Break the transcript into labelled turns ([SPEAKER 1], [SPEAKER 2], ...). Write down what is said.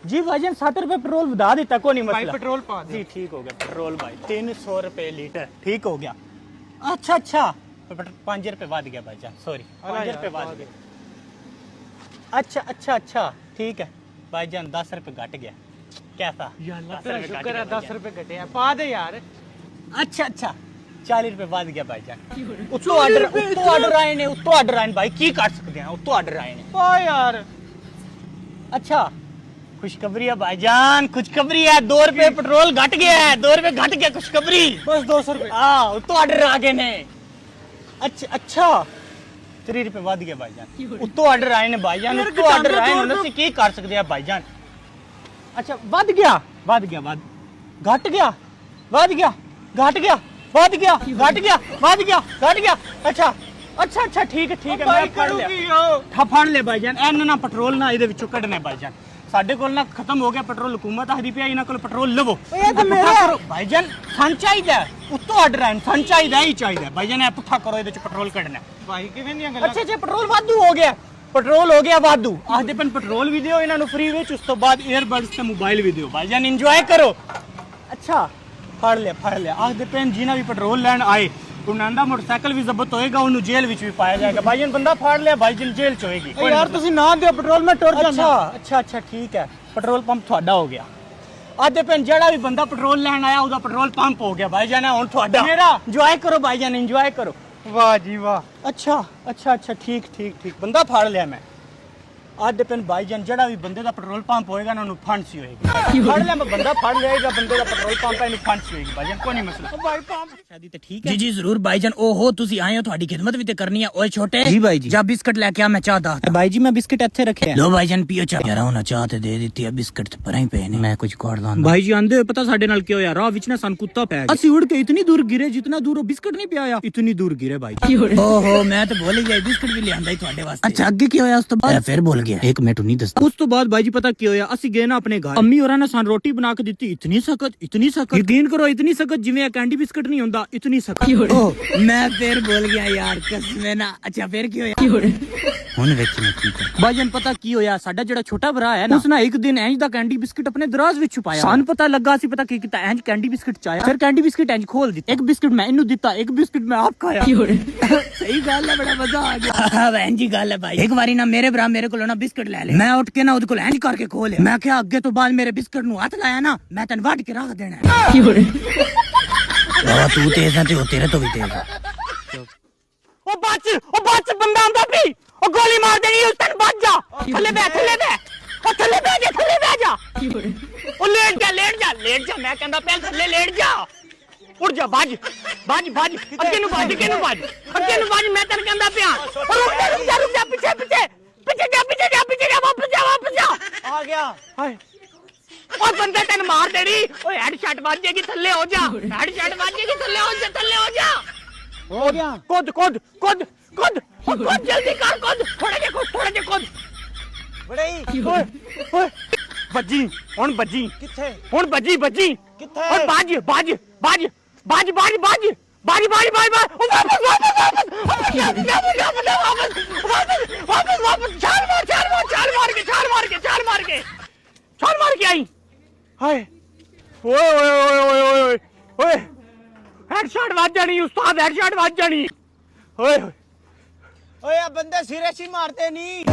[SPEAKER 1] जी भाईजान 60 रुपए पेट्रोल बता देता, कोई नहीं
[SPEAKER 2] भाई
[SPEAKER 1] मसला।
[SPEAKER 2] पेट्रोल पा दे।
[SPEAKER 1] जी ठीक हो गया पेट्रोल भाई, 300 रुपए लीटर, ठीक हो गया। अच्छा अच्छा 5 रुपए बढ़ गया भाईजान, सॉरी 5 रुपए बढ़ गया। अच्छा अच्छा अच्छा ठीक है भाईजान, 10 रुपए घट गया। कैसा
[SPEAKER 2] तेरा शुक्र है 10 रुपए घटे हैं, पा दे यार।
[SPEAKER 1] अच्छा अच्छा 40 रुपए बढ़ गया भाईजान। उत्तो ऑर्डर आए ने, उत्तो ऑर्डर आए भाई, की कर सकते हैं, उत्तो ऑर्डर आए ने।
[SPEAKER 2] पा यार।
[SPEAKER 1] अच्छा खुशखबरी है भाईजान, खुशखबरी है, 2 रुपए पेट्रोल घट गया है, 2 रुपए घट गया, खुशखबरी।
[SPEAKER 2] बस 200 रुपए।
[SPEAKER 1] हाँ तो ऑर्डर आ गए ने। अच्छा अच्छा 3 रुपए बढ़ गया भाईजान, उत्तो ऑर्डर आए ने भाईजान, उत्तो ऑर्डर आए ने, उन्हें की कर सकते हैं भाईजान। अच्छा बढ़ गया, बढ़ गया, घट गया, बढ़ गया, घट गया, बढ़ गया, घट गया, बढ़ गया, घट गया। अच्छा अच्छा अच्छा ठीक है मैं फड़ लिया। फड़ ले भाईजान, एन ना पेट्रोल ना ਇਹਦੇ ਵਿੱਚੋਂ ਕੱਢਣਾ ਭਾਈਜਾਨ, ਸਾਡੇ ਕੋਲ ਨਾ ਖਤਮ ਹੋ ਗਿਆ ਪੈਟਰੋਲ, ਹੁਕੂਮਤ ਆਖਦੀ ਪਿਆ ਇਹਨਾਂ ਕੋਲ ਪੈਟਰੋਲ ਲਵੋ। ਇਹ ਤਾਂ ਮੇਰਾ ਭਾਈਜਾਨ ਸਾਨੂੰ ਚਾਹੀਦਾ, ਉੱਤੋਂ ਆਰਡਰ ਆਇਆ, ਸਾਨੂੰ ਚਾਹੀਦਾ ਹੀ ਚਾਹੀਦਾ ਭਾਈਜਾਨ, ਇਹ ਪੁੱਠਾ ਕਰੋ, ਇਹਦੇ ਚ ਪੈਟਰੋਲ ਕੱਢਣਾ।
[SPEAKER 2] ਭਾਈ ਕਿਵੇਂ ਦੀਆਂ ਗੱਲਾਂ।
[SPEAKER 1] ਅੱਛਾ ਅੱਛਾ ਪੈਟਰੋਲ ਵਾਧੂ ਹੋ ਗਿਆ, ਪੈਟਰੋਲ ਹੋ ਗਿਆ ਵਾਧੂ, ਆਖਦੇ ਪਨ ਪੈਟਰੋਲ ਵੀ ਦਿਓ ਇਹਨਾਂ ਨੂੰ ਫ੍ਰੀ ਵਿੱਚ, ਉਸ ਤੋਂ ਬਾਅਦ 에ਅਰਬਡਸ ਤੇ ਮੋਬਾਈਲ ਵੀ ਦਿਓ ਭਾਈਜਾਨ, ਇੰਜੋਏ ਕਰੋ। ਅੱਛਾ ਫੜ ਲਿਆ, ਆਖਦੇ ਪਨ ਜਿਹਨਾਂ ਵੀ ਪੈਟਰੋਲ ਲੈਣ ਆਏ ਉਹਨਾਂ ਦਾ ਮੋਟਰਸਾਈਕਲ ਵੀ ਜ਼ਬਤ ਹੋਏਗਾ, ਉਹਨੂੰ ਜੇਲ੍ਹ ਵਿੱਚ ਵੀ ਪਾਇਆ ਜਾਏਗਾ ਭਾਈਜਾਨ, ਬੰਦਾ ਫੜ ਲਿਆ ਭਾਈਜਾਨ ਜੇਲ੍ਹ ਚ ਹੋਏਗੀ।
[SPEAKER 2] ਯਾਰ ਤੁਸੀਂ ਨਾ ਦਿਓ ਪੈਟਰੋਲ, ਮੈਂ ਟੁਰ ਜਾਣਾ।
[SPEAKER 1] ਅੱਛਾ ਠੀਕ ਹੈ, ਪੈਟਰੋਲ ਪੰਪ ਤੁਹਾਡਾ ਹੋ ਗਿਆ। ਆਦੇ ਪਨ ਜਿਹੜਾ ਵੀ ਬੰਦਾ ਪੈਟਰੋਲ ਲੈਣ ਆਇਆ ਉਹਦਾ ਪੈਟਰੋਲ ਪੰਪ ਹੋ ਗਿਆ ਭਾਈਜਾਨ, ਹੁਣ ਤੁਹਾਡਾ ਮੇਰਾ ਇੰਜੋਏ ਕਰੋ ਭਾਈਜਾਨ, ਇੰਜੋਏ ਕਰੋ।
[SPEAKER 2] ਵਾਹ ਜੀ ਵਾਹ।
[SPEAKER 1] ਅੱਛਾ ਠੀਕ ਬੰਦਾ ਫੜ ਲਿਆ ਮੈਂ। ਆਦੇ ਪਨ ਭਾਈਜਾਨ ਜਿਹੜਾ ਵੀ ਬੰਦੇ ਦਾ ਪੈਟਰੋਲ ਪੰਪ ਹੋਏਗਾ ਨਾ ਉਹਨੂੰ ਫਾਂਸੀ ਹੋਏਗੀ। ਫੜ ਲਿਆ ਮੈਂ, ਬੰਦਾ ਫੜ ਲਿਆਏਗਾ, ਬੰਦੇ ਦਾ ਪੈਟਰੋਲ ਪੰਪ ਹੈ, ਇਹਨੂੰ ਫਾਂਸੀ ਹੋਏਗੀ ਭਾਈਜਾਨ, ਕੋਈ ਨਹੀਂ ਮਸਲਾ।
[SPEAKER 2] ਭਾਈ ਪੰਪ
[SPEAKER 1] ਸ਼ਾਦੀ ਤੇ ਠੀਕ ਹੈ
[SPEAKER 3] जी जरूर भाईजान। ओहो तुसी आए हो, ਤੁਹਾਡੀ ਖਿਦਮਤ ਵੀ ਤੇ ਕਰਨੀ ਹੈ। ਓਏ ਛੋਟੇ
[SPEAKER 1] जी भाई जी।
[SPEAKER 3] जा बिस्किट लेके आ, मैं चाह दा।
[SPEAKER 1] भाई जी मैं बिस्किट ਇੱਥੇ ਰੱਖਿਆ।
[SPEAKER 3] लो भाईजान पियो चाह। यार ਉਹਨਾਂ ਚਾਹ ਤੇ ਦੇ ਦਿੱਤੀ ਹੈ, ਬਿਸਕਟ ਤੇ ਪਰਾਂ ਹੀ ਪਏ ਨੇ, ਮੈਂ ਕੁਝ ਕੋੜ ਲਾਂਦਾ।
[SPEAKER 1] ਭਾਈ ਜੀ ਆਂਦੇ ਹੋਏ ਪਤਾ ਸਾਡੇ ਨਾਲ ਕੀ ਹੋਇਆ, ਰਾਹ ਵਿੱਚ ਨਾ ਸਾਨੂੰ ਕੁੱਤਾ ਪੈ ਗਿਆ, ਅਸੀਂ ਉੜ ਕੇ ਇਤਨੀ ਦੂਰ ਗਿਰੇ, ਜਿਤਨਾ ਦੂਰ ਉਹ ਬਿਸਕਟ ਨਹੀਂ ਪਿਆ ਆ, ਇਤਨੀ ਦੂਰ ਗਿਰੇ ਭਾਈ।
[SPEAKER 3] ओहो मैं तो भूल ही गया, बिस्किट भी लियांदा ही ਤੁਹਾਡੇ ਵਾਸਤੇ। अच्छा ਅੱਗੇ ਕੀ ਹੋਇਆ ਉਸ ਤੋਂ ਬਾਅਦ? फिर भूल गया, एक मिनट नहीं दस।
[SPEAKER 1] ਉਸ ਤੋਂ ਬਾਅਦ ਭਾਈ ਜੀ ਪਤਾ ਕੀ ਹੋਇਆ, ਅਸੀਂ ਗਏ ਨਾ ਆਪਣੇ ਘਰ, ਅੰਮੀ ਹੋਰਾਂ ਨੇ ਸਾਨੂੰ ਰੋਟੀ ਬਣਾ ਕੇ ਦਿੱਤੀ, ਇਤਨੀ ਸਖਤ, ਯਕੀਨ ਕਰੋ ਇਤਨੀ ਸਖਤ ਜਿਵੇਂ ਇਹ ਕੈਂਡੀ ਬਿਸਕਟ ਨਹੀਂ ਹੁੰਦਾ, ਇਤਨੀ ਸਖਤ।
[SPEAKER 3] ओह मैं फिर भूल गया यार, कसम है ना। अच्छा फिर ਕੀ ਹੋਇਆ? ਹੁਣ ਵੇਖ ਮੈਂ ਕੀ ਕਰ।
[SPEAKER 1] ਭਾਈ ਜਾਨ ਪਤਾ ਕੀ ਹੋਇਆ, ਸਾਡਾ ਜਿਹੜਾ ਛੋਟਾ ਭਰਾ ਹੈ ਨਾ, ਉਸ ਨੇ ਇੱਕ ਦਿਨ ਇੰਜ ਦਾ ਕੈਂਡੀ ਬਿਸਕਟ ਆਪਣੇ ਦਰਾਜ਼ ਵਿੱਚ ਛੁਪਾਇਆ, ਸਾਨੂੰ ਪਤਾ ਲੱਗਾ, ਅਸੀਂ ਪਤਾ ਕੀ ਕੀਤਾ, ਇੰਜ ਕੈਂਡੀ ਬਿਸਕਟ ਚਾਇਆ, ਫਿਰ ਕੈਂਡੀ ਬਿਸਕਟ ਇੰਜ ਖੋਲ ਦਿੱਤਾ, ਇੱਕ ਬਿਸਕਟ ਮੈਂ ਇਹਨੂੰ ਦਿੱਤਾ, ਇੱਕ ਬਿਸਕਟ ਮੈਂ ਆਪ ਖਾਇਆ।
[SPEAKER 3] ਸਹੀ ਗੱਲ ਹੈ, ਬੜਾ ਮਜ਼ਾ ਆ ਗਿਆ। ਭੈਣ ਜੀ ਗੱਲ ਹੈ ਭਾਈ, ਇੱਕ ਵਾਰੀ ਨਾ ਮੇਰੇ ਭਰਾ ਮੇਰੇ ਕੋਲੋਂ ਨਾ ਬਿਸਕਟ ਲੈ ਲੈ, ਮੈਂ ਉੱਠ ਕੇ ਨਾ ਉਹਦੇ ਕੋਲ ਇੰਜ ਕਰਕੇ ਖੋਲ ਲਿਆ, ਮੈਂ ਕਿਹਾ ਅੱਗੇ ਤੋਂ ਬਾਅਦ ਮੇਰੇ ਬਿਸਕਟ ਨੂੰ ਹੱਥ ਲਾਇਆ ਨਾ ਮੈਂ ਤੈਨੂੰ ਵੱਢ ਕੇ ਰੱਖ ਦੇਣਾ ਹੈ। ਤੂੰ ਤੇਜ਼ ਹੈ ਤੇ ਉਹ ਤੇਰੇ ਤੋਂ ਵੀ ਤੇਜ਼ ਹੈ।
[SPEAKER 1] ਉਹ ਬੱਚ ਬੰਦਾ ਆਉਂਦਾ ਪਈ, ਉਹ ਗੋਲੀ ਮਾਰ ਦੇਣੀ, ਉਸ ਤੈਨੂੰ ਬਚ ਜਾ, ਥੱਲੇ ਬੈ ਉਹ ਥੱਲੇ ਬੈ ਜਾ, ਉਹ ਲੇਟ ਜਾ, ਮੈਂ ਕਹਿੰਦਾ ਪਹਿਲ ਥੱਲੇ ਲੇਟ ਜਾ, ਉੱਡ ਜਾ, ਭੱਜ, ਅੱਗੇ ਨੂੰ ਭੱਜ, ਮੈਂ ਤੈਨੂੰ ਕਹਿੰਦਾ ਪਿਆ, ਰੁਕ ਜਾ, ਪਿੱਛੇ ਜਾ, ਵਾਪਸ ਜਾ। ਆ ਗਿਆ ਹਾਏ, ਉਹ ਬੰਦਾ ਤੈਨੂੰ ਮਾਰ ਦੇਣੀ, ਓਏ ਹੈਡਸ਼ਾਟ ਵੱਜ ਜਾਏਗੀ, ਥੱਲੇ ਹੋ ਜਾ, ਥੱਲੇ ਹੋ ਜਾ। ਹੋ ਗਿਆ, ਕੁੱਦ, ਜਲਦੀ ਕਰ, ਥੋੜਾ ਜਿਹਾ ਕੁੱਦ। ਬੜਾਈ ਓਏ ਬੱਜੀ, ਹੁਣ ਬੱਜੀ ਕਿੱਥੇ, ਹੁਣ ਬੱਜੀ ਕਿੱਥੇ, ਓਏ ਬਾਜ, ਵਾਪਸ ਛਾਲ ਮਾਰ ਕੇ ਆਈ। ਹਾਏ ਓਏ ਹੈਡਸ਼ਾਟ ਵੱਜ ਜਾਣੀ ਉਸਤਾਦ, ਹੈਡਸ਼ਾਟ ਵੱਜ ਜਾਣੀ। ਓਏ ਆ ਬੰਦੇ ਸਿਰੇ ਸੀ ਮਾਰਦੇ ਨਹੀਂ।